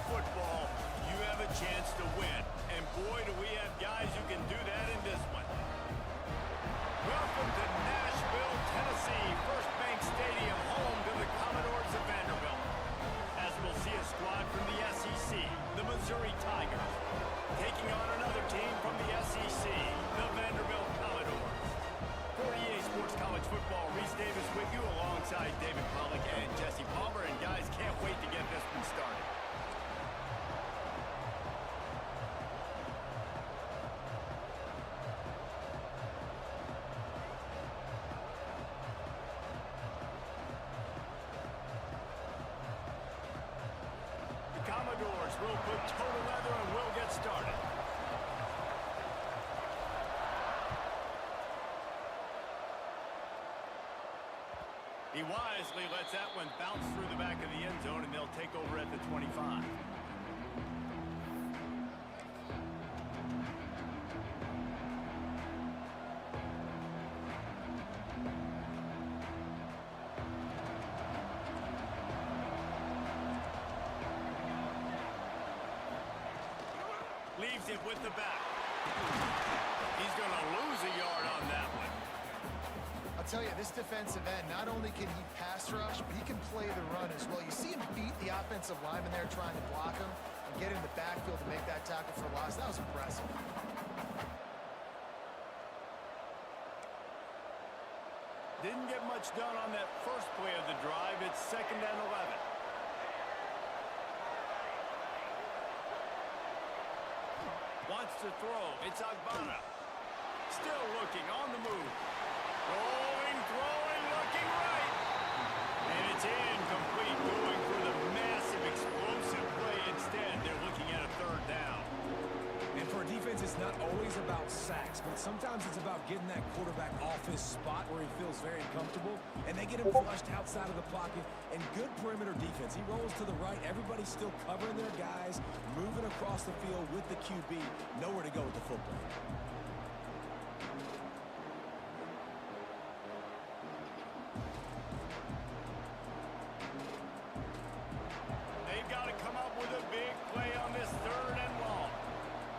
football, you have a chance to win. And boy, do we have guys who can do that in this one. Welcome to Nashville, Tennessee, First Bank Stadium, home to the Commodores of Vanderbilt. As we'll see a squad from the SEC, the Missouri Tigers, taking on another team from the SEC, the Vanderbilt Commodores. For EA Sports College Football, Reese Davis with you alongside David Pollack and Jesse Palmer. And guys, can't wait to get this one started. Commodores will put total leather and we'll get started. He wisely lets that one bounce through the back of the end zone, and they'll take over at the 25. Leaves it with the back. He's going to lose a yard on that one. I'll tell you, this defensive end, not only can he pass rush, but he can play the run as well. You see him beat the offensive lineman there trying to block him and get in the backfield to make that tackle for loss. That was impressive. Didn't get much done on that first play of the drive. It's 2nd and 11. Wants to throw. It's Agbana. Still looking on the move. Rolling, throwing, looking right. And it's incomplete, going for the massive explosive play instead. They're looking at a 3rd down. And for a defense, it's not always about sacks, but sometimes it's about getting that quarterback off his spot where he feels very comfortable, and they get him flushed outside of the pocket. And good perimeter defense. He rolls to the right. Everybody's still covering their guys, moving across the field with the QB. Nowhere to go with the football. They've got to come up with a big play on this 3rd and long.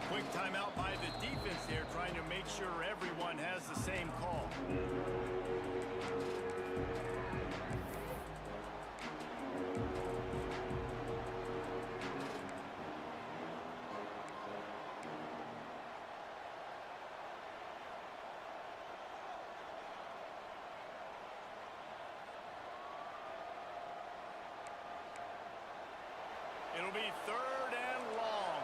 Quick timeout by the defense there, trying to make sure everyone has the same call. It'll be 3rd and long.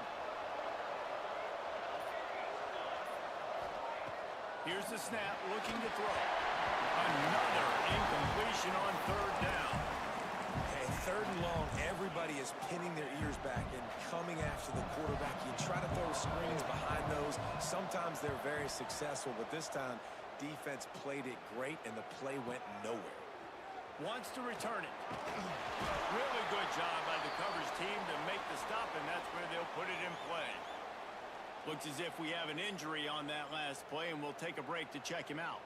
Here's the snap, looking to throw. Another incompletion on 3rd down. Okay, 3rd and long, everybody is pinning their ears back and coming after the quarterback. You try to throw screens behind those. Sometimes they're very successful, but this time, defense played it great, and the play went nowhere. Wants to return it. Really good job by the coverage team to make the stop, and that's where they'll put it in play. Looks as if we have an injury on that last play, and we'll take a break to check him out.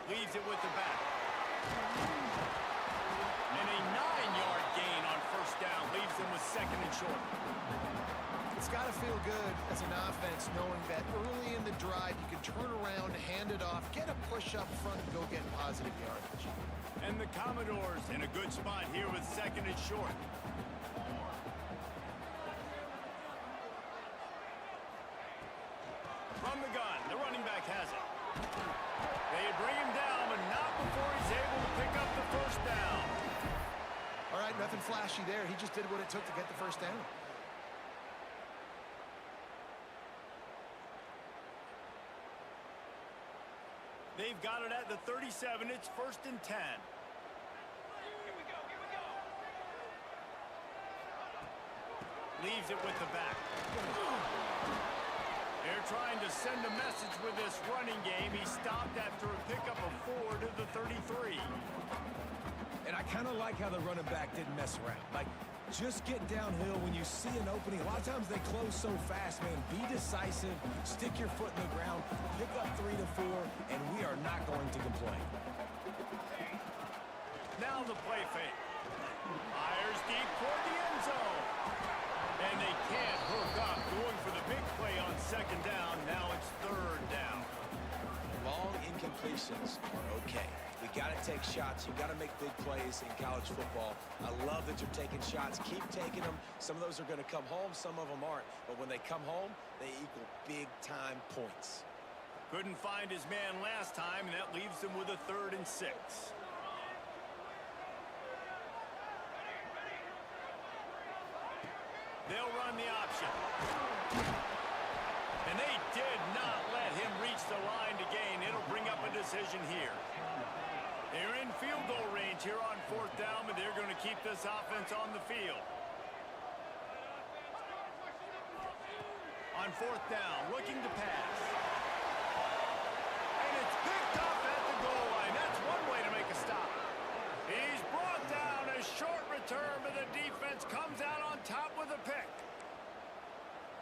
Leaves it with the back. And a 9-yard gain on 1st down leaves them with 2nd and short. It's got to feel good as an offense knowing that early in the drive you can turn around, hand it off, get a push up front, and go get positive yardage. And the Commodores in a good spot here with 2nd and short. From the gun, the running back has it. They bring him down, but not before he's able to pick up the 1st down. All right, nothing flashy there. He just did what it took to get the 1st down. They've got it at the 37. It's 1st and 10. Leaves it with the back. They're trying to send a message with this running game. He stopped after a pickup of 4 to the 33. And I kind of like how the running back didn't mess around. Like, Just get downhill when you see an opening. A lot of times they close so fast, man. Be decisive, stick your foot in the ground, pick up 3 to 4, and we are not going to complain. Now the play fake. Fires deep toward the end zone. And they can't hook up. Going for the big play on second down. Now it's third down. Long incompletions are okay. We got to take shots. You got to make big plays in college football. I love that you're taking shots. Keep taking them. Some of those are going to come home. Some of them aren't. But when they come home, they equal big-time points. Couldn't find his man last time, and that leaves him with a 3rd and 6. They'll run the option. And they did not let him reach the line to gain. It'll bring up a decision here. They're in field goal range here on 4th down, but they're going to keep this offense on the field. On 4th down, looking to pass. And it's picked up at the goal line. That's one way to make a stop. He's brought down. A short return, but the defense comes out on top with a pick.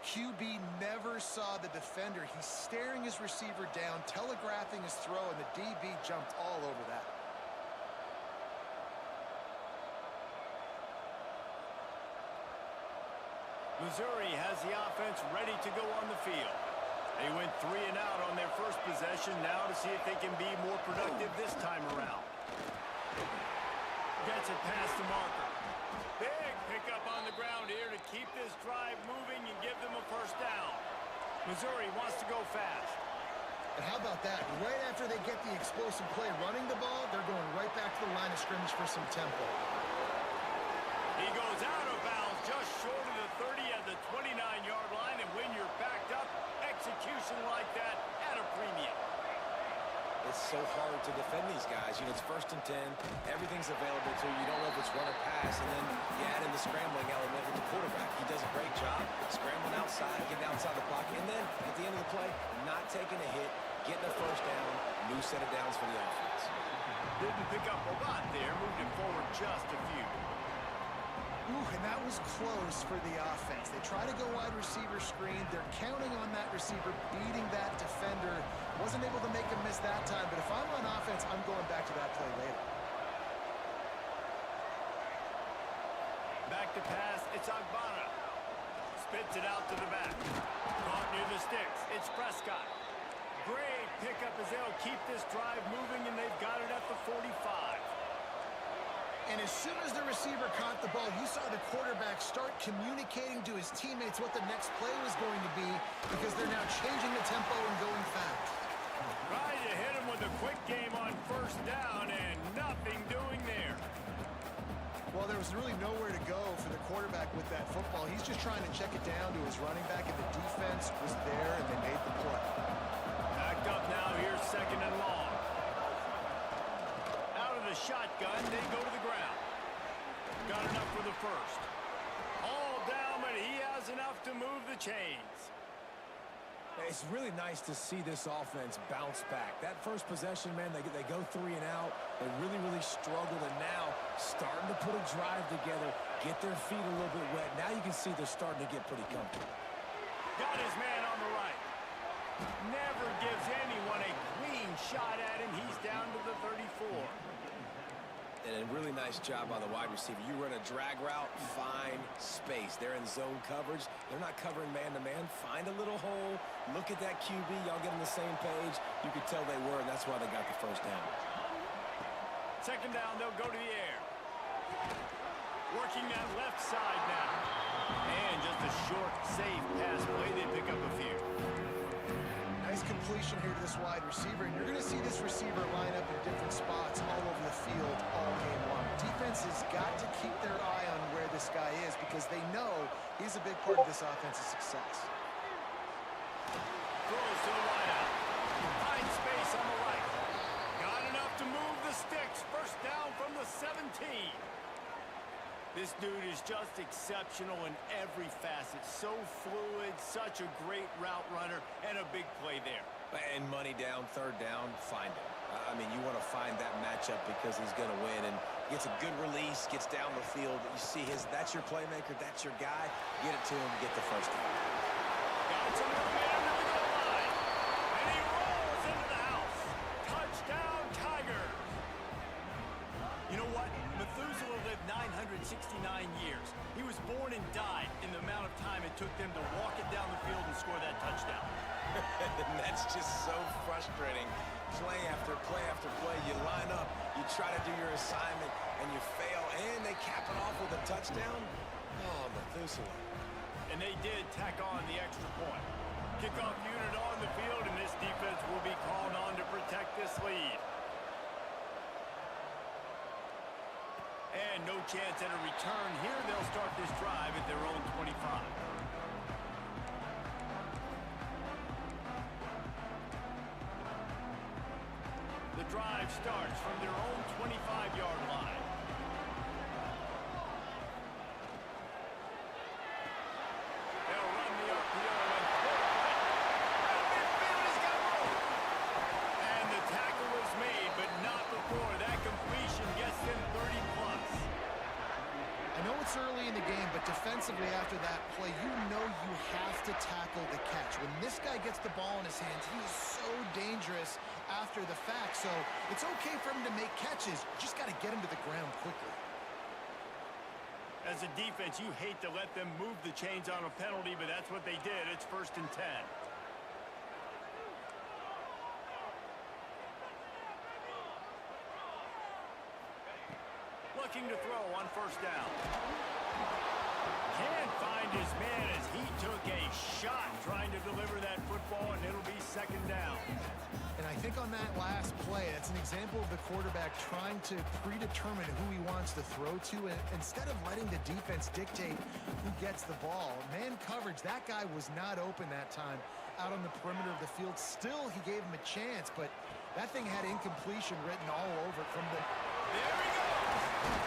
QB never saw the defender. He's staring his receiver down, telegraphing his throw, and the DB jumped all over that. Missouri has the offense ready to go on the field. They went 3 and out on their first possession. Now to see if they can be more productive this time around. Gets it past the marker. Big pickup on the ground here to keep this drive moving and give them a 1st down. Missouri wants to go fast. And how about that? Right after they get the explosive play running the ball, they're going right back to the line of scrimmage for some tempo. He goes out of bounds just short of the 30 at the 29-yard line, and when you're backed up, execution like that at a premium. It's so hard to defend these guys. You know, it's 1st and 10. Everything's available to you. You don't know if it's run or pass. And then you add in the scrambling element with the quarterback. He does a great job scrambling outside, getting outside the pocket. And then at the end of the play, not taking a hit, getting a 1st down, new set of downs for the offense. Didn't pick up a lot there. Moved it forward just a few. Ooh, and that was close for the offense. They try to go wide receiver screen. They're counting on that receiver beating that defender. Wasn't able to make a miss that time, but if I'm on offense, I'm going back to that play later. Back to pass, it's Agbana. Spits it out to the back. Caught near the sticks, it's Prescott. Great pickup as they'll keep this drive moving, and they've got it at the 45. And as soon as the receiver caught the ball, you saw the quarterback start communicating to his teammates what the next play was going to be because they're now changing the tempo and going fast. Tried to hit him with a quick game on 1st down and nothing doing there. Well, there was really nowhere to go for the quarterback with that football. He's just trying to check it down to his running back, and the defense was there, and they made the play. Backed up now, here's 2nd and long. The shotgun, they go to the ground. Got enough for the 1st. All down, but he has enough to move the chains. It's really nice to see this offense bounce back. That first possession, man, they go 3 and out. They really struggled, and now starting to put a drive together, get their feet a little bit wet. Now you can see they're starting to get pretty comfortable. Got his man on the right. Never gives anyone a clean shot at him. He's down to the 34. And a really nice job by the wide receiver. You run a drag route, find space. They're in zone coverage. They're not covering man-to-man. Find a little hole. Look at that QB. Y'all get on the same page. You could tell they were, and that's why they got the 1st down. 2nd down, they'll go to the air. Working that left side now. And just a short, safe pass play. They pick up a few. Nice completion here to this wide receiver, and you're going to see this receiver line up in different spots all over the field all game long. Defense has got to keep their eye on where this guy is because they know he's a big part of this offense's success. Throws to the wideout. Finds space on the right. Got enough to move the sticks. 1st down from the 17. This dude is just exceptional in every facet. So fluid, such a great route runner, and a big play there. And money down, 3rd down, find him. I mean, you want to find that matchup because he's going to win, and gets a good release, gets down the field. You see that's your playmaker, that's your guy. Get it to him, get the first down. Got some room under the goal line. And he rolls into the house. Touchdown, Tigers. You know what? Methuselah lived 969 years. He was born and died in the amount of time it took them to walk it down the field and score that touchdown. And that's just so frustrating. Play after play after play, you line up, you try to do your assignment, and you fail, and they cap it off with a touchdown. Oh, Methuselah. And they did tack on the extra point. Kickoff unit on the field, and this defense will be called on to protect this lead. And no chance at a return here. They'll start this drive at their own 25. The drive starts from their own 25-yard line. They'll run the RPO and pull it. Midfield has got room. And the tackle was made, but not before that completion gets them 30-plus. I know it's early in the game, but defensively after that play, you know you have to tackle the catch. When this guy gets the ball in his hands, he is so dangerous after the fact. So it's okay for him to make catches. You just got to get him to the ground quickly. As a defense, you hate to let them move the chains on a penalty, but that's what they did. It's 1st and 10. Looking to throw on 1st down. Can't find his man as he took a shot trying to deliver that football, and it'll be 2nd down. And I think on that last play, that's an example of the quarterback trying to predetermine who he wants to throw to, and instead of letting the defense dictate who gets the ball. Man coverage, that guy was not open that time out on the perimeter of the field. Still, he gave him a chance, but that thing had incompletion written all over it from the... There he goes!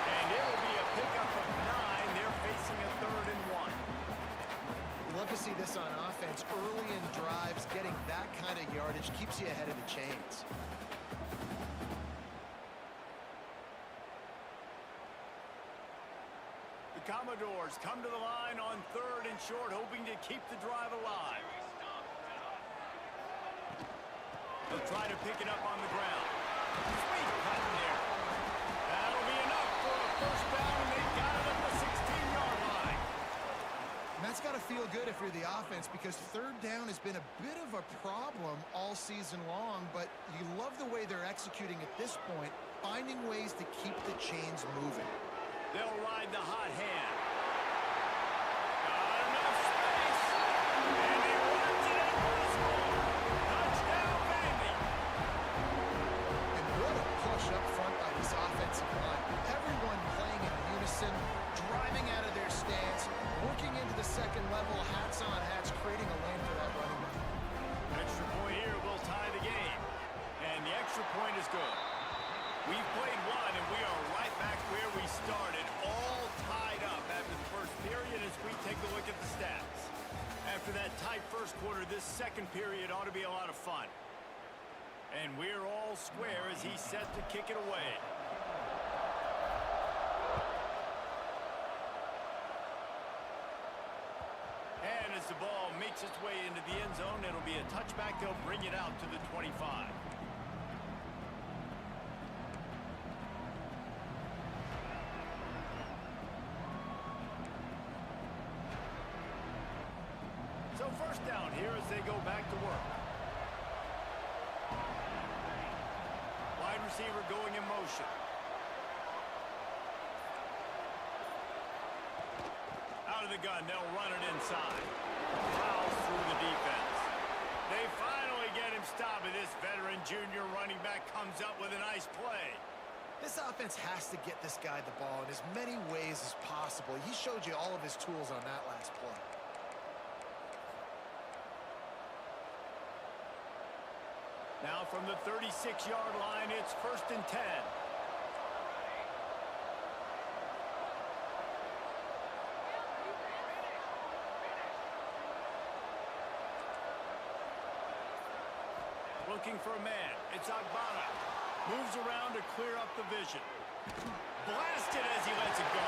And it'll be a pickup of 9. They're facing a 3rd and 1. Love to see this on offense. Early in drives, getting that kind of yardage keeps you ahead of the chains. The Commodores come to the line on 3rd and short, hoping to keep the drive alive. They'll try to pick it up on the ground. Sweet cut there. That'll be enough for a 1st down, and they've got it at the 16-yard line. And that's got to feel good if you're the offense, because 3rd down has been a bit of a problem all season long, but you love the way they're executing at this point, finding ways to keep the chains moving. They'll ride the hot hand. Got enough space. And he runs it impossible. Touchdown, baby. And what a push up front by this offensive line. Everyone playing in unison, driving out of their stance, working into the 2nd level, hats on hats, creating a lane for that running back. Extra point here will tie the game. And the extra point is good. We've played one, and we are right back where we started, all tied up after the 1st period as we take a look at the stats. After that tight 1st quarter, this 2nd period ought to be a lot of fun. And we're all square as he's set to kick it away. And as the ball makes its way into the end zone, it'll be a touchback. They'll bring it out to the 25. So 1st down here as they go back to work. Wide receiver going in motion. Out of the gun, they'll run it inside. Fouls through the defense. They finally get him stopped, and this veteran junior running back comes up with a nice play. This offense has to get this guy the ball in as many ways as possible. He showed you all of his tools on that last play. Now from the 36-yard line, it's 1st and 10. looking for a man. It's Agbana. Moves around to clear up the vision. Blasted as he lets it go.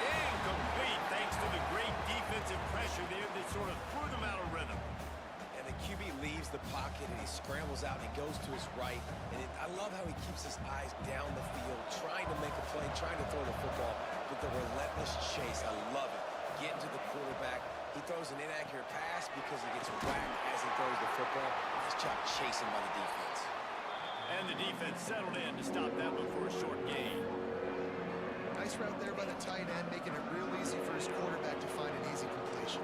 Incomplete thanks to the great defensive pressure there that sort of threw them out of rhythm. And the QB leaves the pocket and he scrambles out and he goes to his right. And I love how he keeps his eyes down the field, trying to make a play, trying to throw the football with the relentless chase. I love it. Getting to the quarterback. He throws an inaccurate pass because he gets whacked as he throws the football. Nice job chasing by the defense. And the defense settled in to stop that one for a short gain. Nice route there by the tight end, making it real easy for his quarterback to find an easy completion.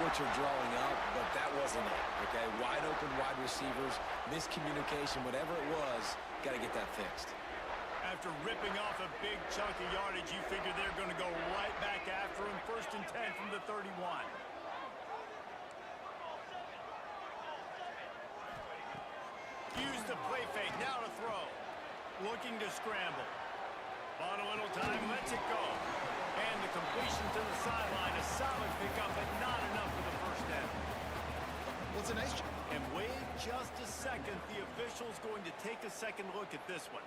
What you're drawing up, but that wasn't it, okay? Wide open wide receivers, miscommunication, whatever it was, got to get that fixed. After ripping off a big chunk of yardage, you figure they're going to go right back after him. 1st and 10 from the 31. Use the play fake, now to throw. Looking to scramble. Bought a little time, lets it go. And the completion to the sideline, a solid pickup, but not enough for the first down. Well, it's a nice... And wait just a second, the official's going to take a second look at this one.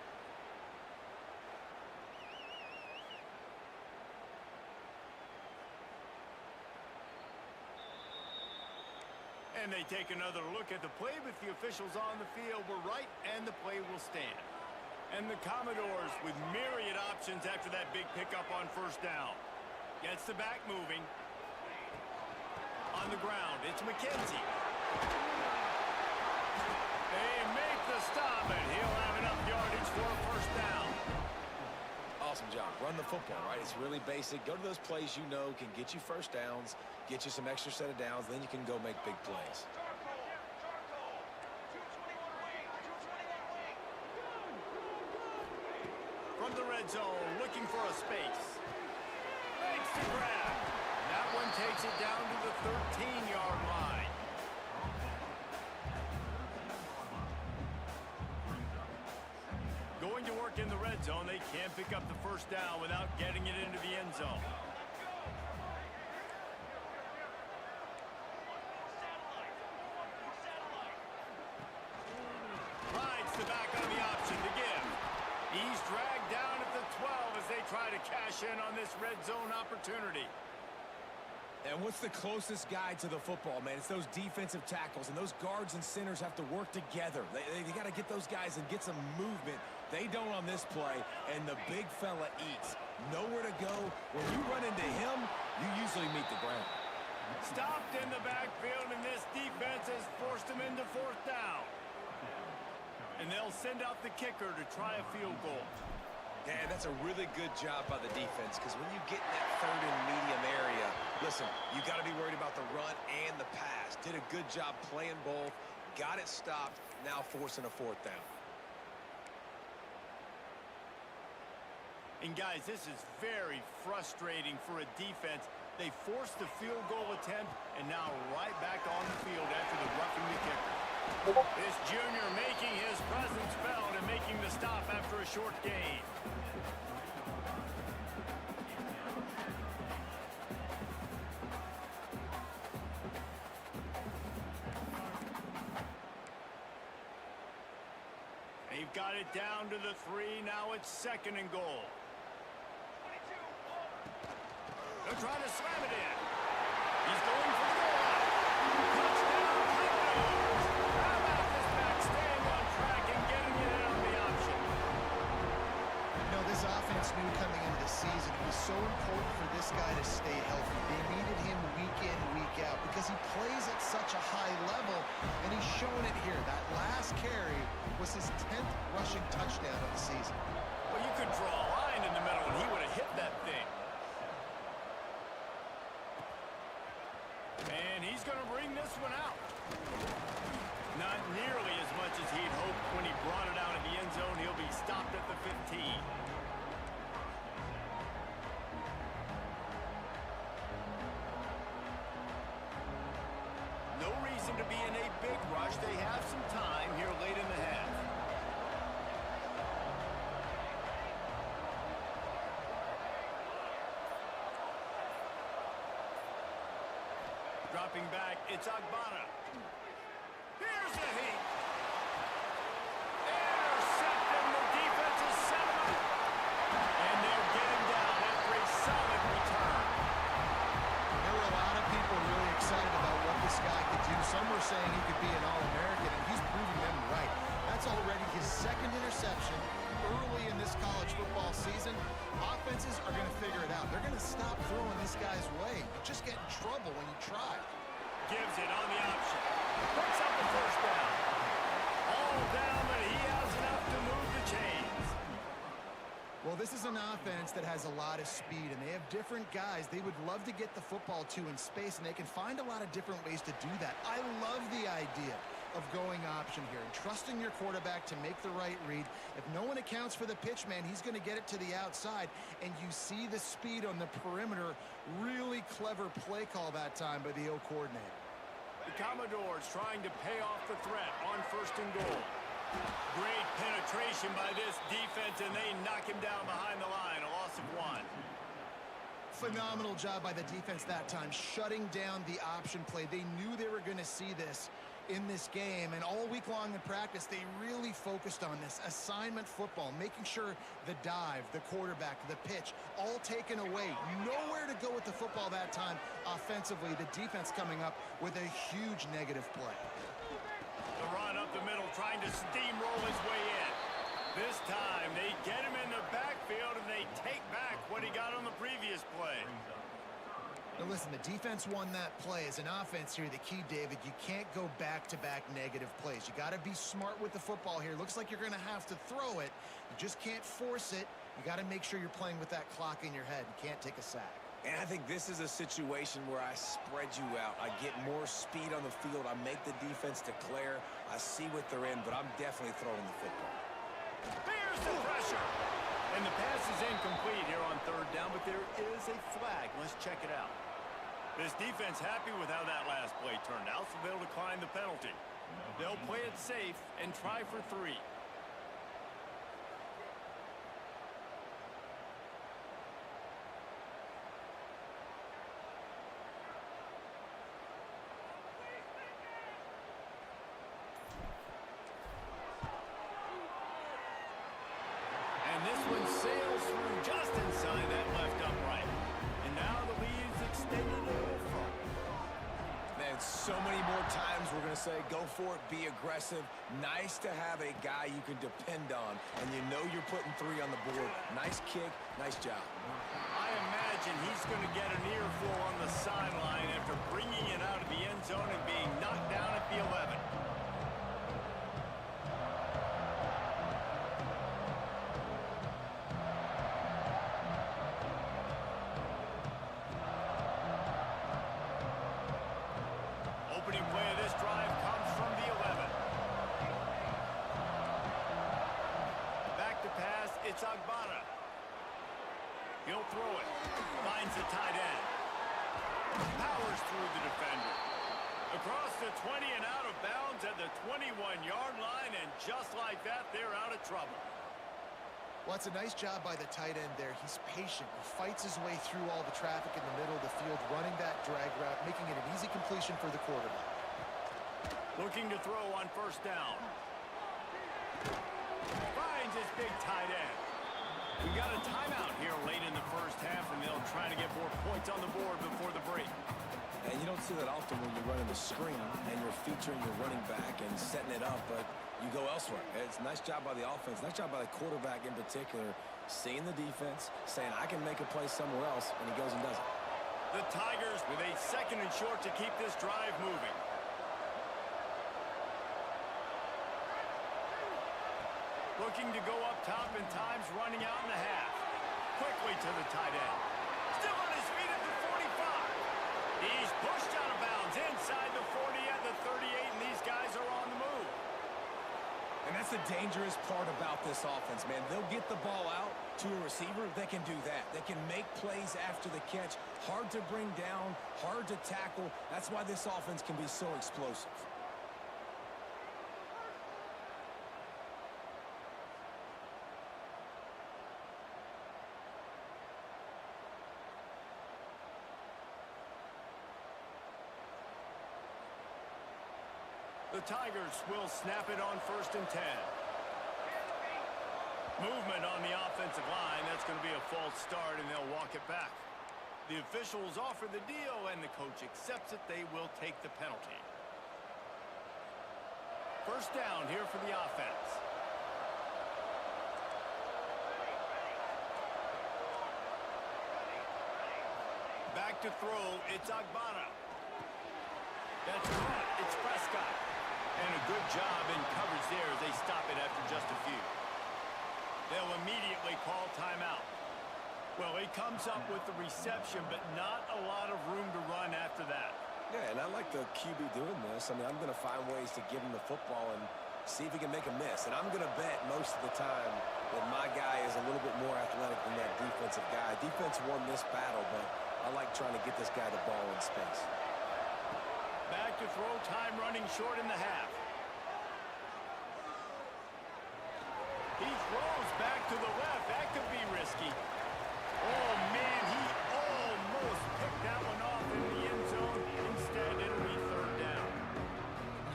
And they take another look at the play, but the officials on the field were right, and the play will stand. And the Commodores with myriad options after that big pickup on 1st down. Gets the back moving. On the ground, it's McKenzie. They make the stop, and he'll have enough yardage for a 1st down. Awesome job. Run the football, right? It's really basic. Go to those plays you know can get you 1st downs, get you some extra set of downs, then you can go make big plays. From the red zone, looking for a space. Makes the grab. That one takes it down to the 13-yard line. Going to work in the red zone, they can't pick up the 1st down without getting it into the end zone. Rides the back on the option to give. He's dragged down at the 12 as they try to cash in on this red zone opportunity. And what's the closest guy to the football, man? It's those defensive tackles, and those guards and centers have to work together. They got to get those guys and get some movement. They don't on this play, and the big fella eats. Nowhere to go. When you run into him, you usually meet the ground. Stopped in the backfield, and this defense has forced him into 4th down. And they'll send out the kicker to try a field goal. Yeah, that's a really good job by the defense because when you get in that third and medium area, listen, you got to be worried about the run and the pass. Did a good job playing both, got it stopped, now forcing a fourth down. And guys, this is very frustrating for a defense. They forced the field goal attempt and now right back on the field after the roughing the kicker. This junior making his presence felt and making the stop after a short gain. They've got it down to the 3. Now it's 2nd and goal. They're trying to slam it in. He's going for the goal line. Touchdown, Cowboys. How about this back staying on track and getting it in on the option? You know, this offense knew coming into the season it was so important for this guy to stay healthy. They needed him week in, week out because he plays at such a high level, and he's shown it here. That last carry was his 10th rushing touchdown of the season. Well, you could draw a line in the middle, and he would have hit that thing. And he's going to bring this one out. Not nearly as much as he'd hoped when he brought it out of the end zone. He'll be stopped at the 15. No reason to be in a big rush. They have some time here late in the half. Dropping back, it's Agbana. Here's a heat. Intercepted, the defense is set him up. And they'll get him down after a solid return. There were a lot of people really excited about what this guy could do. Some were saying he could be an All-American, and he's proving them right. That's already his 2nd interception early in this college football season. Offenses are going to figure it out. They're going to stop throwing this guy's way. You just get in trouble when you try. Gives it on the option. Picks up the first down. All down, but he has enough to move the chains. Well, this is an offense that has a lot of speed, and they have different guys they would love to get the football to in space, and they can find a lot of different ways to do that. I love the idea of going option here and trusting your quarterback to make the right read. If no one accounts for the pitch man, he's going to get it to the outside, and you see the speed on the perimeter. Really clever play call that time by the O coordinator. The Commodores trying to pay off the threat on 1st and goal. Great penetration by this defense, and they knock him down behind the line. A loss of 1. Phenomenal job by the defense that time, shutting down the option play. They knew they were going to see this in this game, and all week long in practice, they really focused on this assignment football, making sure the dive, the quarterback, the pitch, all taken away. Nowhere to go with the football that time offensively. The defense coming up with a huge negative play. The run up the middle, trying to steamroll his way in. This time, they get him in the backfield, and they take back what he got on the previous play. Now listen, the defense won that play. As an offense here, the key, David, you can't go back-to-back negative plays. You got to be smart with the football here. Looks like you're going to have to throw it. You just can't force it. You got to make sure you're playing with that clock in your head. You can't take a sack. And I think this is a situation where I spread you out. I get more speed on the field. I make the defense declare. I see what they're in, but I'm definitely throwing the football. There's the pressure. And the pass is incomplete here on 3rd down, but there is a flag. Let's check it out. This defense happy with how that last play turned out, so they'll decline the penalty. They'll play it safe and try for 3. And this one sails through just inside that left upright. And now the lead is extended a little further. Man, so many more times we're going to say, go for it, be aggressive. Nice to have a guy you can depend on, and you know you're putting 3 on the board. Nice kick, nice job. I imagine he's going to get an earful on the sideline after bringing it out of the end zone and being knocked down at the 11. it's Agbada. He'll throw it. Finds the tight end. Powers through the defender. Across the 20 and out of bounds at the 21-yard line, and just like that, they're out of trouble. Well, it's a nice job by the tight end there. He's patient. He fights his way through all the traffic in the middle of the field, running that drag route, making it an easy completion for the quarterback. Looking to throw on first down. Finds his big tight end. We got a timeout here late in the first half, and they'll try to get more points on the board before the break. And you don't see that often when you're running the screen and you're featuring your running back and setting it up, but you go elsewhere. It's a nice job by the offense, nice job by the quarterback in particular, seeing the defense, saying, I can make a play somewhere else, and he goes and does it. The Tigers with a second and short to keep this drive moving. Looking to go up top, and time's running out in the half. Quickly to the tight end. Still on his feet at the 45. He's pushed out of bounds inside the 40 at the 38, and these guys are on the move. And that's the dangerous part about this offense, man. They'll get the ball out to a receiver. They can do that. They can make plays after the catch. Hard to bring down, hard to tackle. That's why this offense can be so explosive. The Tigers will snap it on 1st and 10. Movement on the offensive line. That's going to be a false start, and they'll walk it back. The officials offer the deal, and the coach accepts it. They will take the penalty. First down here for the offense. Back to throw. It's Agbada. That's caught. It's Prescott. And a good job in coverage there as they stop it after just a few. They'll immediately call timeout. Well, he comes up with the reception, but not a lot of room to run after that. Yeah, and I like the QB doing this. I mean, I'm going to find ways to give him the football and see if he can make a miss. And I'm going to bet most of the time that my guy is a little bit more athletic than that defensive guy. Defense won this battle, but I like trying to get this guy the ball in space. Back to throw, time running short in the half. He throws back to the left. That could be risky. Oh, man, he almost picked that one off in the end zone. Instead, it'll be 3rd down.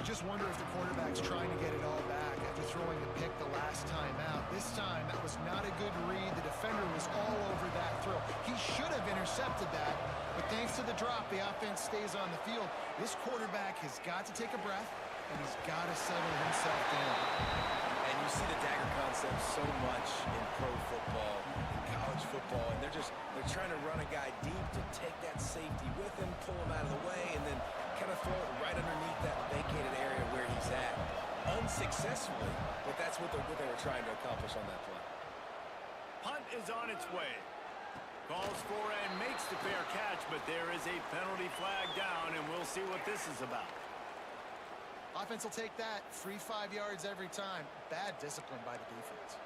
You just wonder if the quarterback's trying to get it all back after throwing the pick the last time out. This time, that was not a good read. The defender was all over that throw. He should have intercepted that, but thanks to the drop, the offense stays on the field. This quarterback has got to take a breath, and he's got to settle himself down. And you see the dagger concept so much in pro football, in college football, and they're trying to run a guy deep to take that safety with him, pull him out of the way, and then kind of throw it right underneath that vacated area where he's at. Unsuccessfully, but that's what they were trying to accomplish on that play. Punt is on its way. Calls for and makes the fair catch, but there is a penalty flag down, and we'll see what this is about. Offense will take that. Free 5 yards every time. Bad discipline by the defense.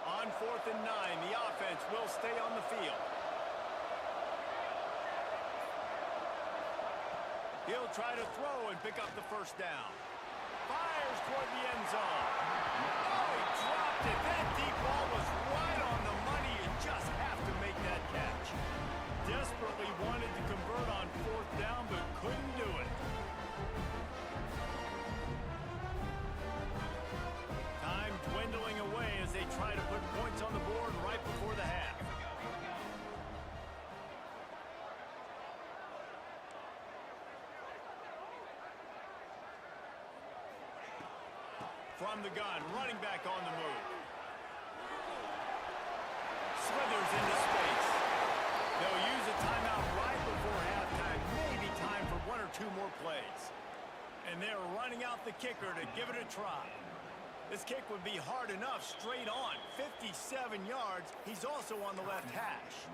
On 4th and 9, the offense will stay on the field. He'll try to throw and pick up the first down. Fires toward the end zone. Oh, he dropped it. That deep ball was right on the money. You just have to make that catch. Desperately wanted to convert on 4th down, but couldn't do it. Time dwindling away as they try to put points on the board right before the half. From the gun, running back on the move. Slithers into space. They'll use a timeout right before halftime. Maybe time for 1 or 2 more plays. And they're running out the kicker to give it a try. This kick would be hard enough straight on. 57 yards. He's also on the left hash.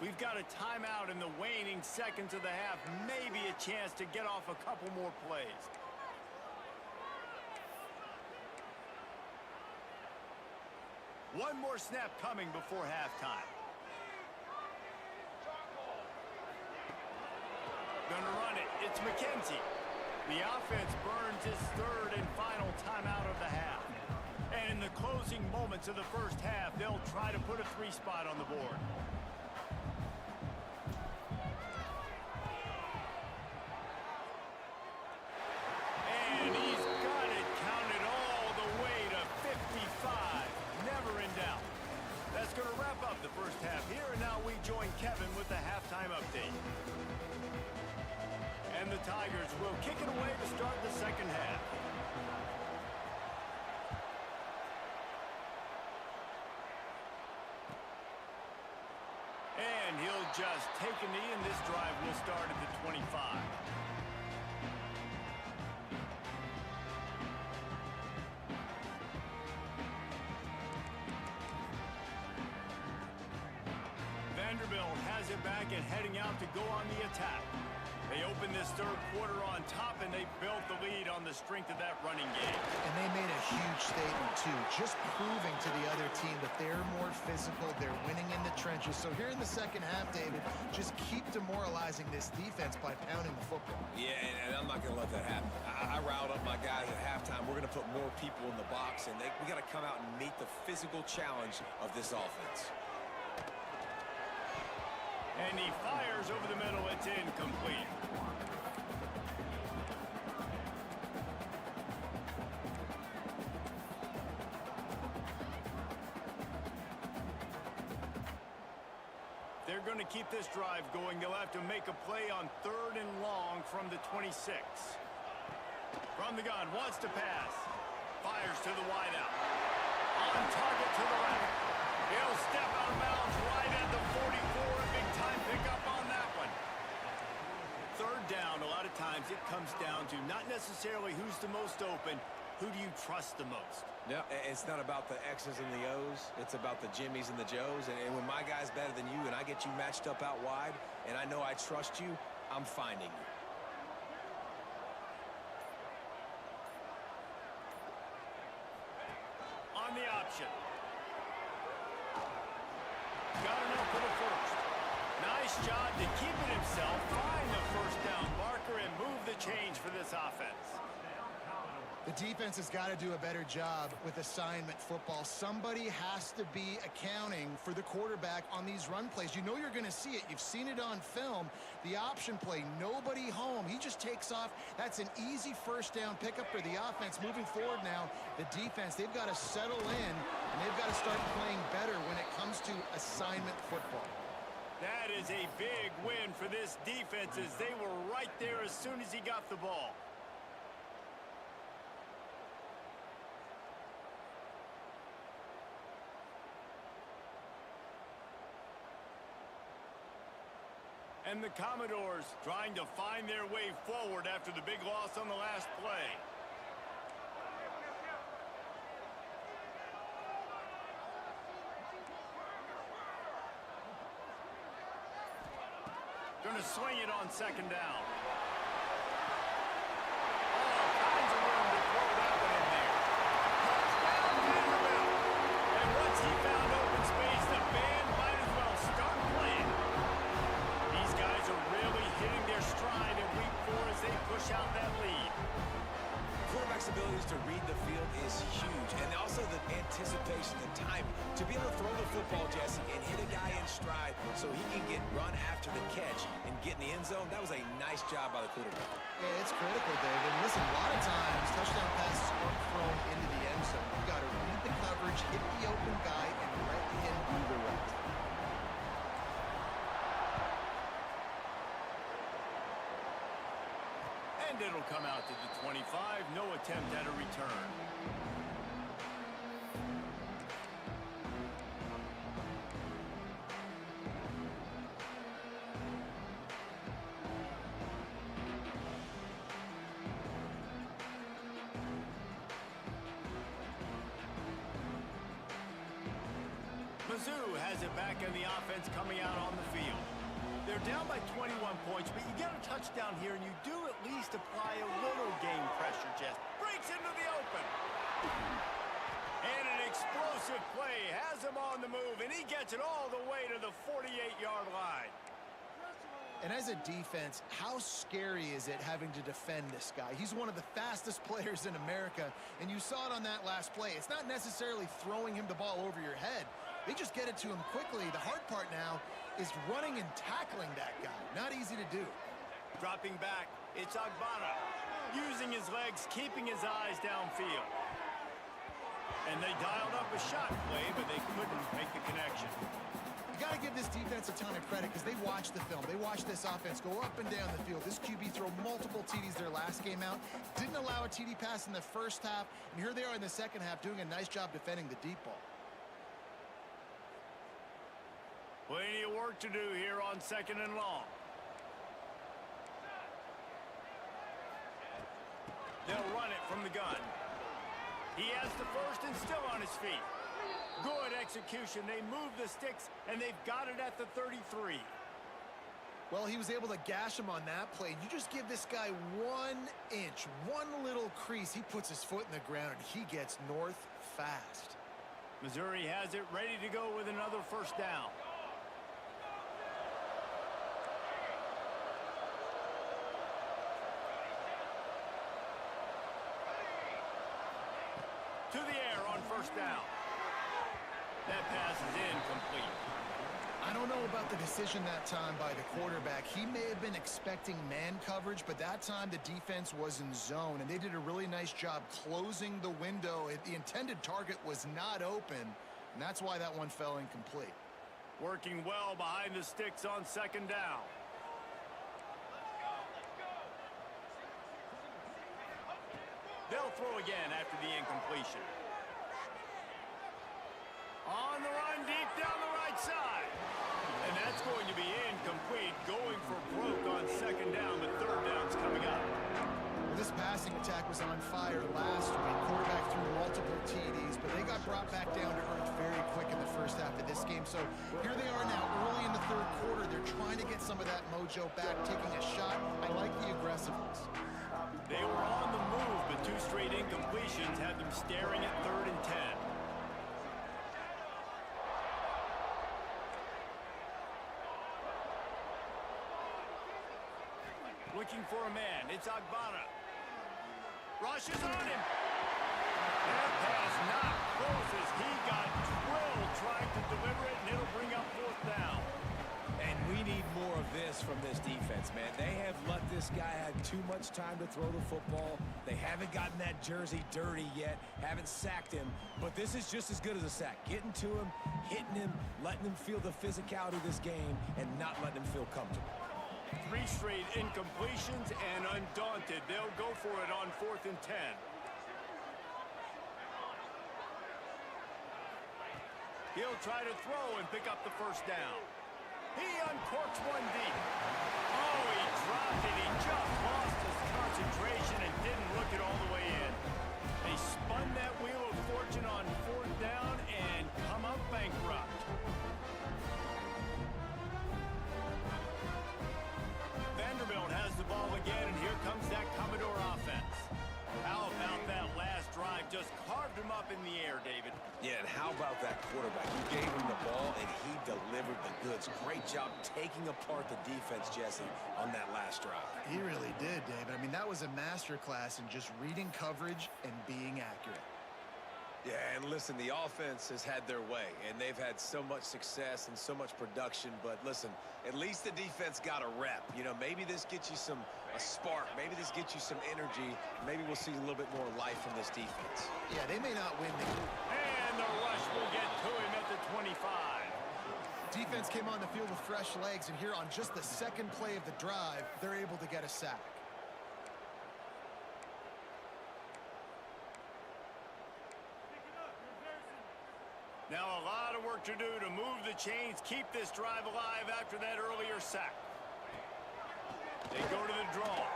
We've got a timeout in the waning seconds of the half. Maybe a chance to get off a couple more plays. One more snap coming before halftime. Gonna run it. It's McKenzie. The offense burns its third and final timeout of the half. And in the closing moments of the first half, they'll try to put a 3-spot on the board. And he's got it counted all the way to 55. Never in doubt. That's going to wrap up the first half here, and now we join Kevin with the halftime update. And the Tigers will kick it away to start the second half. And he'll just take a knee, and this drive will start at the 25. Vanderbilt has it back and heading out to go on the attack. They open this third quarter on top, and they built the lead on the strength of that running game. And they made a huge statement, too, just proving to the other team that they're more physical, they're winning in the trenches. So here in the second half, David, just keep demoralizing this defense by pounding the football. Yeah, and I'm not going to let that happen. I riled up my guys at halftime. We're going to put more people in the box, and we got to come out and meet the physical challenge of this offense. And he fires over the middle. It's incomplete. They're going to keep this drive going. They'll have to make a play on 3rd and long from the 26. From the gun, wants to pass. Fires to the wideout. On target to the right. He'll step out of bounds right at the 44. Big time pickup on that one. 3rd down, a lot of times it comes down to not necessarily who's the most open, who do you trust the most? Yeah, it's not about the X's and the O's. It's about the Jimmies and the Joes. And when my guy's better than you and I get you matched up out wide and I know I trust you, I'm finding you. On the option. Got enough for the first. Nice job to keep it himself, find the first down marker, and move the change for this offense. The defense has got to do a better job with assignment football. Somebody has to be accounting for the quarterback on these run plays. You know you're going to see it. You've seen it on film. The option play, nobody home. He just takes off. That's an easy first down pickup for the offense. Moving forward now, the defense, they've got to settle in, and they've got to start playing better when it comes to assignment football. That is a big win for this defense as they were right there as soon as he got the ball. And the Commodores trying to find their way forward after the big loss on the last play. Going to swing it on 2nd down. All kinds of room to throw that one in there. Touchdown, Vanderbilt. And once he found open space, the band might as well start playing. These guys are really hitting their stride in week 4 as they push out that lead. Quarterback's abilities to read the field is huge, and also the anticipation, the time to be able to throw the football, Jesse, and hit a guy in stride so he can get run after the catch and get in the end zone. That was a nice job by the quarterback. Yeah, it's critical, David. And listen, a lot of times touchdown passes aren't thrown into the end zone. You got to read the coverage, hit the open guy, and let him do the rest. And it'll come out to the 25. No attempt at a return. Mizzou has it back in the offense coming out on the field. They're down by 21 points, but you get a touchdown here, and you do at least apply a little game pressure, Jess. Breaks into the open. And an explosive play has him on the move, and he gets it all the way to the 48-yard line. And as a defense, how scary is it having to defend this guy? He's one of the fastest players in America, and you saw it on that last play. It's not necessarily throwing him the ball over your head. They just get it to him quickly. The hard part now is running and tackling that guy. Not easy to do. Dropping back, it's Agbana. Using his legs, keeping his eyes downfield. And they dialed up a shot play, but they couldn't make the connection. You got to give this defense a ton of credit because they watched the film. They watched this offense go up and down the field. This QB throw multiple TDs their last game out. Didn't allow a TD pass in the first half. And here they are in the second half doing a nice job defending the deep ball. Plenty of work to do here on 2nd and long. They'll run it from the gun. He has the first and still on his feet. Good execution. They move the sticks, and they've got it at the 33. Well, he was able to gash him on that play. You just give this guy 1 inch, one little crease. He puts his foot in the ground, and he gets north fast. Missouri has it ready to go with another first down. To the air on first down. That pass is incomplete. I don't know about the decision that time by the quarterback. He may have been expecting man coverage, but that time the defense was in zone, and they did a really nice job closing the window. The intended target was not open, and that's why that one fell incomplete. Working well behind the sticks on 2nd down. They'll throw again after the incompletion. On the run, deep down the right side. And that's going to be incomplete, going for broke on 2nd down, but 3rd down's coming up. Well, this passing attack was on fire last week. Quarterback threw multiple TDs, but they got brought back down to earth very quick in the first half of this game. So here they are now, early in the 3rd quarter. They're trying to get some of that mojo back, taking a shot. I like the aggressiveness. They were on the move, but 2 straight incompletions had them staring at 3rd and 10. Looking for a man. It's Agbana. Rushes on him. That pass not close as he got drilled trying to deliver it, and it'll bring up 4th down. And we need more of this from this defense, man. They have let this guy have too much time to throw the football. They haven't gotten that jersey dirty yet, haven't sacked him, but this is just as good as a sack. Getting to him, hitting him, letting him feel the physicality of this game, and not letting him feel comfortable. 3 straight incompletions, and undaunted, they'll go for it on 4th and 10. He'll try to throw and pick up the first down. He uncorks one deep. Oh, he dropped it. He just lost his concentration and didn't look it all the way in. They spun that wheel of fortune on 4th down and come up bankrupt. Vanderbilt has the ball again, and here comes that Commodore offense. How about that last drive? Just carved him up in the air, David. Yeah, and how about that quarterback? You gave him the ball, and he delivered the goods. Great job taking apart the defense, Jesse, on that last drive. He really did, David. I mean, that was a masterclass in just reading coverage and being accurate. Yeah, and listen, the offense has had their way, and they've had so much success and so much production, but listen, at least the defense got a rep. You know, maybe this gets you a spark. Maybe this gets you some energy. Maybe we'll see a little bit more life from this defense. Yeah, they may not win the game. And the rush will get to him at the 25. Defense came on the field with fresh legs, and here on just the 2nd play of the drive, they're able to get a sack. Now a lot of work to do to move the chains, keep this drive alive after that earlier sack. They go to the draw.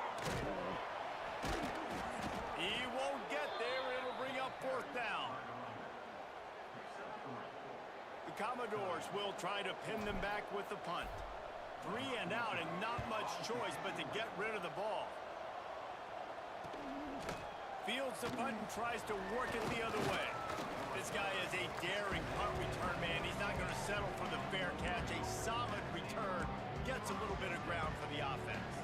He won't get there. It'll bring up 4th down. The Commodores will try to pin them back with the punt. 3 and out, and not much choice but to get rid of the ball. Fields the punt and tries to work it the other way. This guy is a daring punt return man. He's not going to settle for the fair catch. A solid return gets a little bit of ground for the offense.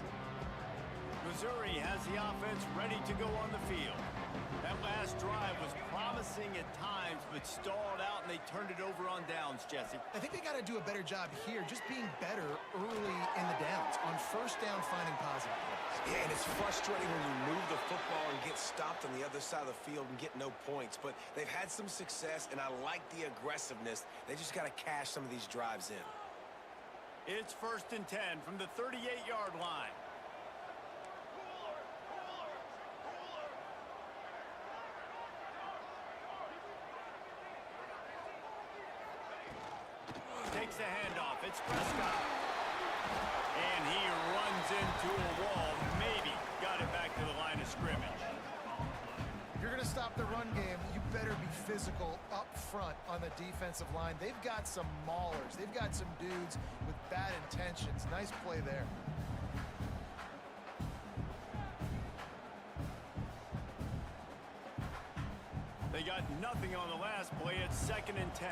Missouri has the offense ready to go on the field. That last drive was promising at times, but stalled out, and they turned it over on downs, Jesse. I think they got to do a better job here, just being better early in the downs. On first down, finding positive plays. Yeah, and it's frustrating when you move the football and get stopped on the other side of the field and get no points. But they've had some success, and I like the aggressiveness. They just got to cash some of these drives in. It's 1st and 10 from the 38-yard line. Takes the handoff. It's Prescott. And he runs into a wall. Maybe got it back to the line of scrimmage. If you're going to stop the run game, you better be physical up front on the defensive line. They've got some maulers. They've got some dudes with bad intentions. Nice play there. They got nothing on the last play. It's 2nd and 10.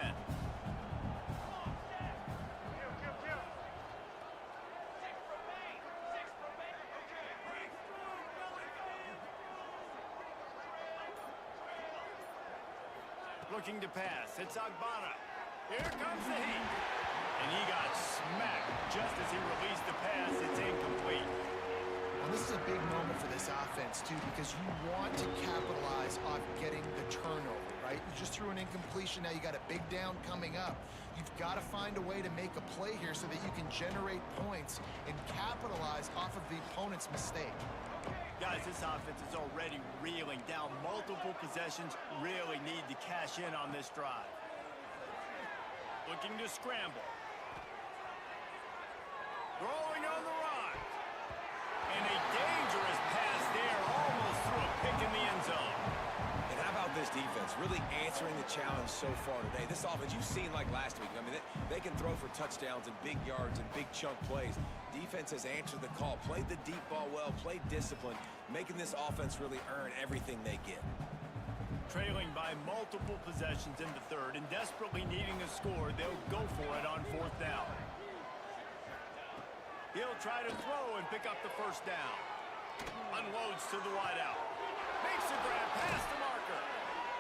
Looking to pass. It's Agbana. Here comes the heat. And he got smacked just as he released the pass. It's incomplete. Well, this is a big moment for this offense, too, because you want to capitalize on getting the turnover, right? You just threw an incompletion. Now you got a big down coming up. You've got to find a way to make a play here so that you can generate points and capitalize off of the opponent's mistake. Guys, this offense is already reeling down multiple possessions. Really need to cash in on this drive. Looking to scramble. Throwing on the run. And a dangerous pass there. Almost threw a pick in the end zone. And how about this defense? Really answering the challenge so far today. This offense, you've seen like last week. I mean, they can throw for touchdowns and big yards and big chunk plays. Defense has answered the call, played the deep ball well, played discipline, making this offense really earn everything they get. Trailing by multiple possessions in the 3rd and desperately needing a score, they'll go for it on 4th down. He'll try to throw and pick up the 1st down. Unloads to the wideout. Makes a grab past the marker.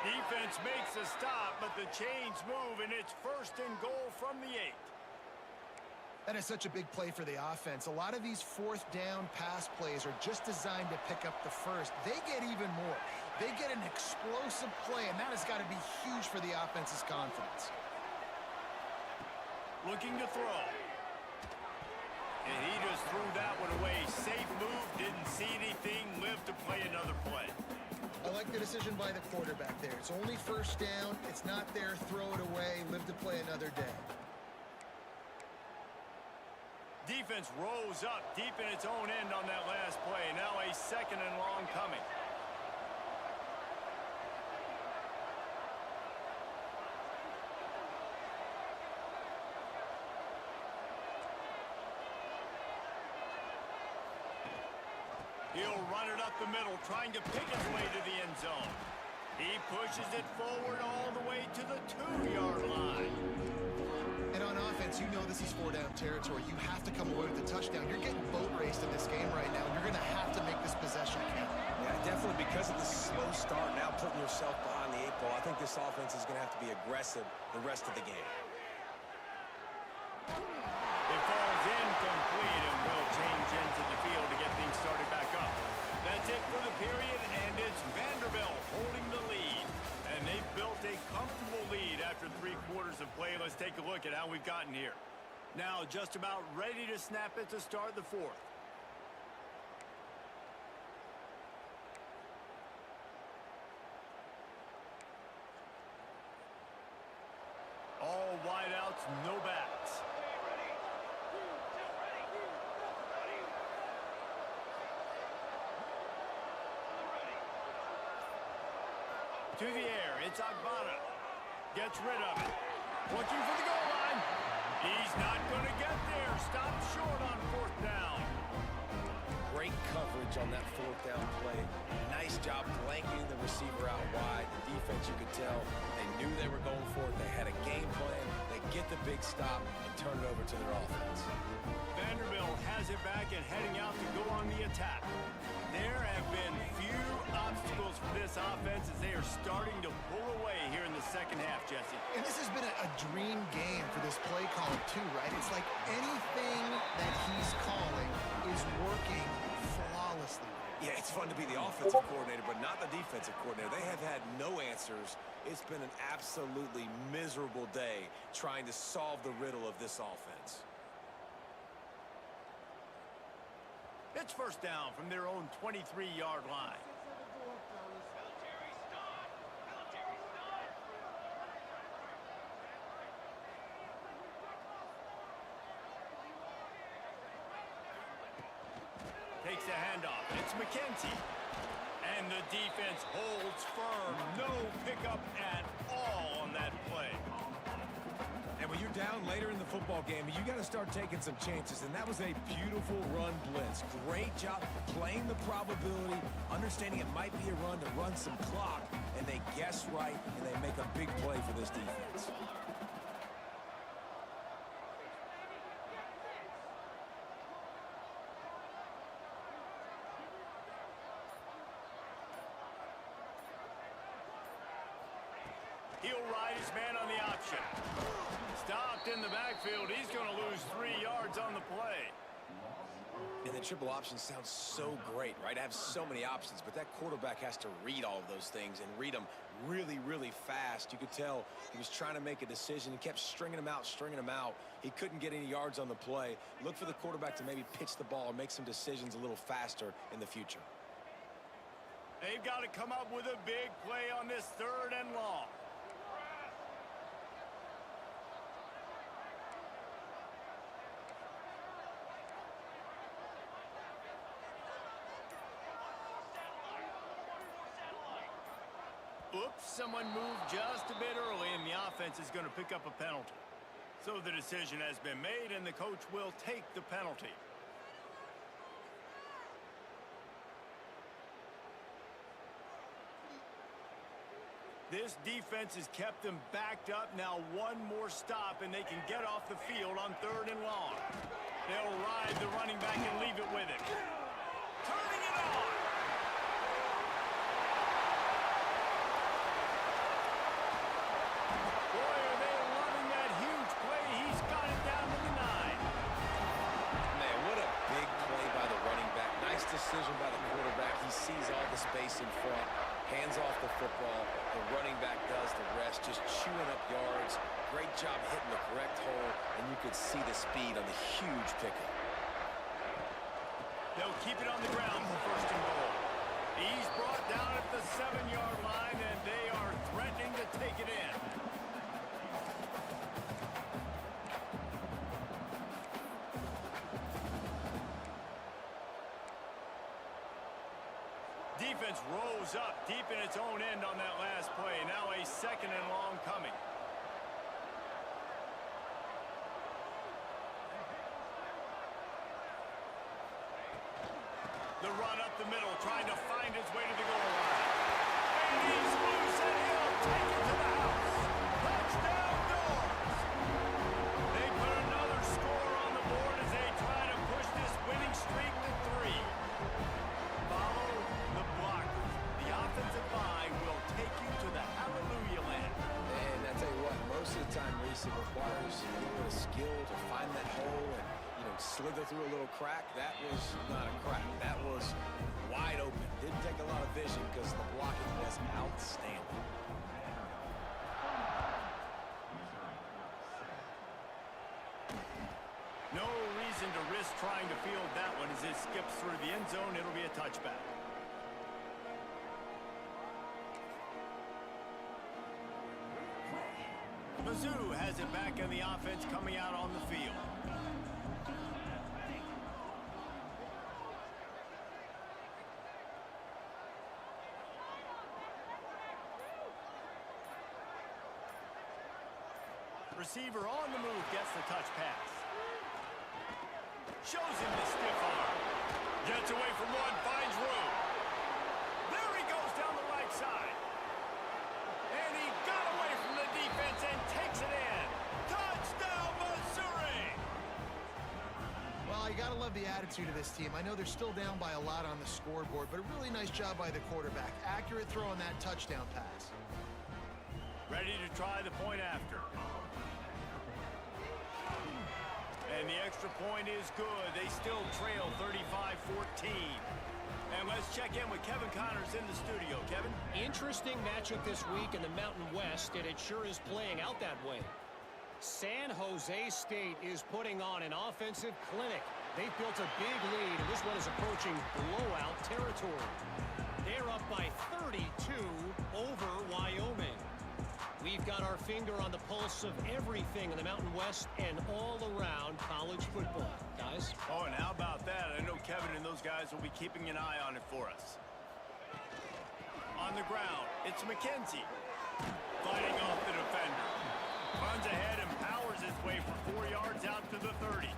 Defense makes a stop, but the chains move, and it's 1st and goal from the 8. That is such a big play for the offense. A lot of these 4th down pass plays are just designed to pick up the 1st. They get even more. They get an explosive play, and that has got to be huge for the offense's confidence. Looking to throw. And he just threw that one away. Safe move, didn't see anything, lived to play another play. I like the decision by the quarterback there. It's only 1st down. It's not there. Throw it away. Live to play another day. Defense rose up deep in its own end on that last play. Now a 2nd and long coming. He'll run it up the middle, trying to pick his way to the end zone. He pushes it forward all the way to the 2-yard line. And on offense, you know this is 4-down territory. You have to come away with a touchdown. You're getting boat raced in this game right now, and you're going to have to make this possession count. Yeah, definitely because of the slow start, now putting yourself behind the 8 ball. I think this offense is going to have to be aggressive the rest of the game. It falls incomplete and will change into the field to get things started back up. That's it for the period, and it's Vanderbilt holding the lead. And they've built a comfortable lead after 3 quarters of play. Let's take a look at how we've gotten here. Now just about ready to snap it to start the 4th. All wideouts, no backs. To the air, it's Agbana. Gets rid of it. Looking for the goal line. He's not going to get there. Stopped short on fourth down. Great coverage on that fourth down play. Nice job blanketing the receiver out wide. The defense, you could tell, they knew they were going for it. They had a game plan. They get the big stop and turn it over to their offense. Vanderbilt has it back and heading out to go on the attack. There have been few obstacles for this offense as they are starting to pull away here in the second half, Jesse. And this has been a dream game for this play caller too, right? It's like anything that he's calling is working flawlessly. Yeah, it's fun to be the offensive coordinator, but not the defensive coordinator. They have had no answers. It's been an absolutely miserable day trying to solve the riddle of this offense. It's first down from their own 23-yard line. Takes the handoff. It's McKenzie. And the defense holds firm. No pickup at all on that play. And when you're down later in the football game, you got to start taking some chances. And that was a beautiful run blitz. Great job playing the probability, understanding it might be a run to run some clock. And they guess right, and they make a big play for this defense. He'll ride his man on the option. Stopped in the backfield. He's going to lose 3 yards on the play. And the triple option sounds so great, right? I have so many options, but that quarterback has to read all of those things and read them really, really fast. You could tell he was trying to make a decision. He kept stringing them out, stringing them out. He couldn't get any yards on the play. Look for the quarterback to maybe pitch the ball and make some decisions a little faster in the future. They've got to come up with a big play on this 3rd and long. Oops, someone moved just a bit early, and the offense is going to pick up a penalty. So the decision has been made, and the coach will take the penalty. This defense has kept them backed up. Now one more stop, and they can get off the field on 3rd and long. They'll ride the running back and leave it with him. Turning it on! Boy, are they loving that huge play. He's got it down to the 9. Man, what a big play by the running back. Nice decision by the quarterback. He sees all the space in front, hands off the football. The running back does the rest, just chewing up yards. Great job hitting the correct hole, and you could see the speed on the huge pickup. They'll keep it on the ground for 1st and goal. He's brought down at the 7-yard line, and they are threatening to take it in. Defense rose up deep in its own end on that last play. Now a 2nd and long coming. The run up the middle, trying to find his way to the goal line. And he's loose, and he'll take it to the house. Touchdown, Doors! They put another score on the board as they try to push this winning streak to 3. Follow the blockers. The offensive line will take you to the hallelujah land. And I tell you what, most of the time, Reese, it requires a little bit of skill to find that hole and, slither through a little crack. That was not a crack. That was wide open. Didn't take a lot of vision because the blocking was outstanding. No reason to risk trying to field that one as it skips through the end zone. It'll be a touchback. Mizzou has it back in the offense coming out on the field. Receiver on the move gets the touch pass. Shows him the stiff arm. Gets away from one, finds room. There he goes down the right side. And he got away from the defense and takes it in. Touchdown, Missouri! Well, you got to love the attitude of this team. I know they're still down by a lot on the scoreboard, but a really nice job by the quarterback. Accurate throw on that touchdown pass. Ready to try the point after. And the extra point is good. They still trail 35-14. And let's check in with Kevin Connors in the studio. Kevin? Interesting matchup this week in the Mountain West, and it sure is playing out that way. San Jose State is putting on an offensive clinic. They've built a big lead, and this one is approaching blowout territory. They're up by 32 over Wyoming. We've got our finger on the pulse of everything in the Mountain West and all around college football. Guys? Oh, and how about that? I know Kevin and those guys will be keeping an eye on it for us. On the ground, it's McKenzie. Fighting off the defender. Runs ahead and powers his way for 4 yards out to the 30.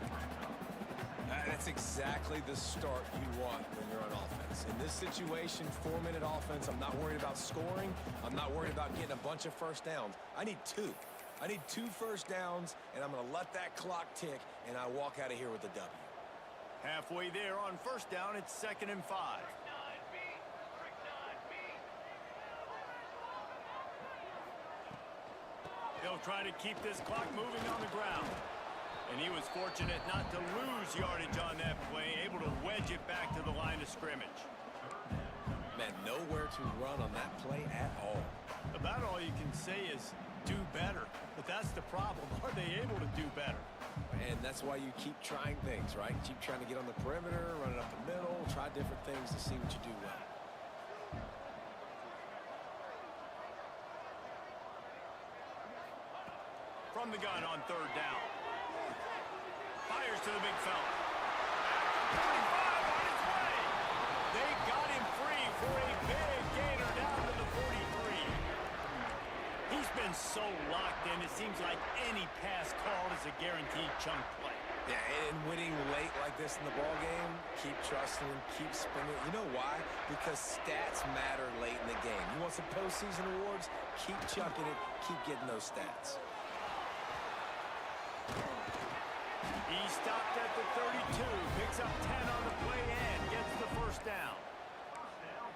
That's exactly the start you want when you're on offense. In this situation, 4-minute offense, I'm not worried about scoring. I'm not worried about getting a bunch of first downs. I need 2. I need 2 first downs, and I'm going to let that clock tick, and I walk out of here with a W. Halfway there on first down, it's 2nd and 5. They'll try to keep this clock moving on the ground. And he was fortunate not to lose yardage on that play, able to wedge it back to the line of scrimmage. Man, nowhere to run on that play at all. About all you can say is do better. But that's the problem. Are they able to do better? And that's why you keep trying things, right? Keep trying to get on the perimeter, run it up the middle, try different things to see what you do well. From the gun on 3rd down. Fires to the big fella. 45 on his way. They got him free for a big gainer down to the 43. He's been so locked in, it seems like any pass called is a guaranteed chunk play. Yeah, and winning late like this in the ball game, keep trusting him, keep spinning. You know why? Because stats matter late in the game. You want some postseason awards? Keep chucking it, keep getting those stats. He stopped at the 32, picks up 10 on the play and gets the first down.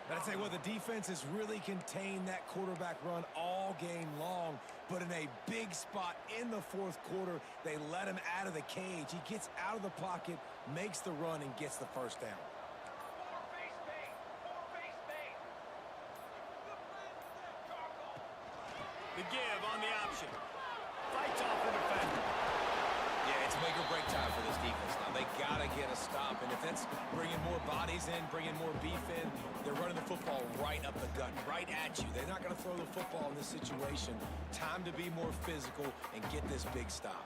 But I tell you what, the defense has really contained that quarterback run all game long. But in a big spot in the 4th quarter, they let him out of the cage. He gets out of the pocket, makes the run, and gets the first down. The give on the option. Fights off the defender. Yeah, it's make or break time for this defense now. They got to get a stop. And if that's bringing more bodies in, bringing more beef in, they're running the football right up the gut, right at you. They're not going to throw the football in this situation. Time to be more physical and get this big stop.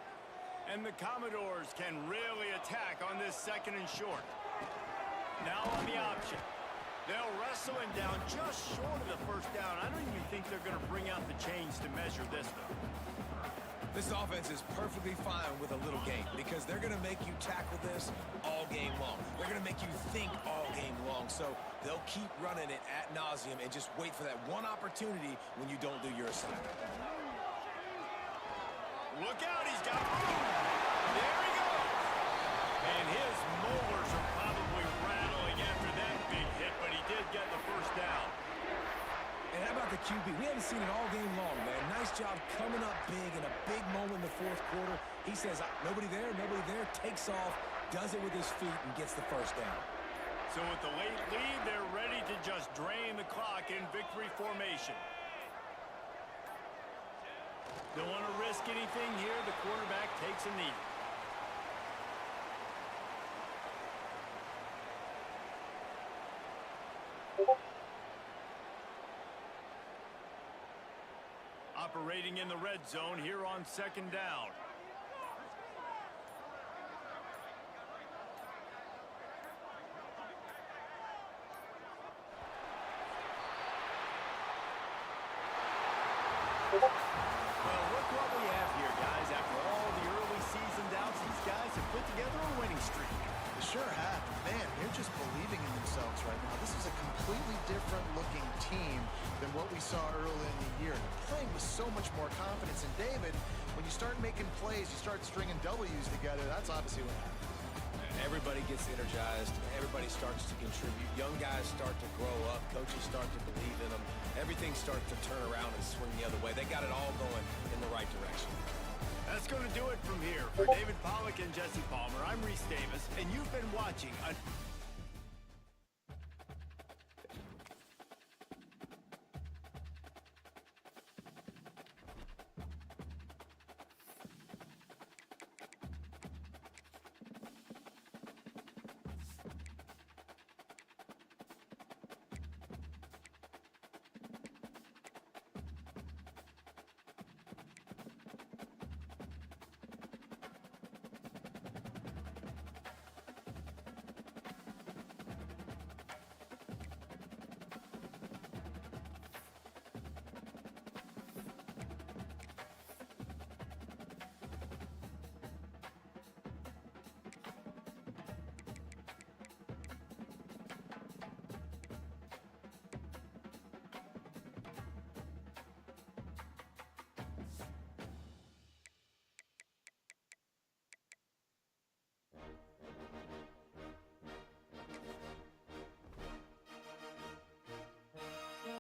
And the Commodores can really attack on this 2nd and short. Now on the option. They'll wrestle him down just short of the first down. I don't even think they're going to bring out the chains to measure this, though. This offense is perfectly fine with a little game because they're going to make you tackle this all game long. They're going to make you think all game long. So they'll keep running it ad nauseum and just wait for that one opportunity when you don't do your assignment. Look out, he's got room. There he goes. And his molars are probably rattling after that big hit, but he did get the first down. And how about the QB? We haven't seen it all game long, man. Nice job coming up big in a big moment in the 4th quarter. He says, nobody there, takes off, does it with his feet, and gets the first down. So with the late lead, they're ready to just drain the clock in victory formation. Don't want to risk anything here. The quarterback takes a knee. Operating in the red zone here on 2nd down. Well, look what we have here, guys. After all the early season doubts, these guys have put together a winning streak. They sure have. Man, they're just believing in themselves right now. This is a completely different looking team than what we saw early in the year. They're playing with so much more confidence. And David, when you start making plays, you start stringing W's together, that's obviously what happens. Everybody gets energized. Everybody starts to contribute. Young guys start to grow up. Coaches start to believe in them. Everything starts to turn around and swing the other way. They got it all going in the right direction. That's going to do it from here. For David Pollack and Jesse Palmer, I'm Reese Davis, and you've been watching a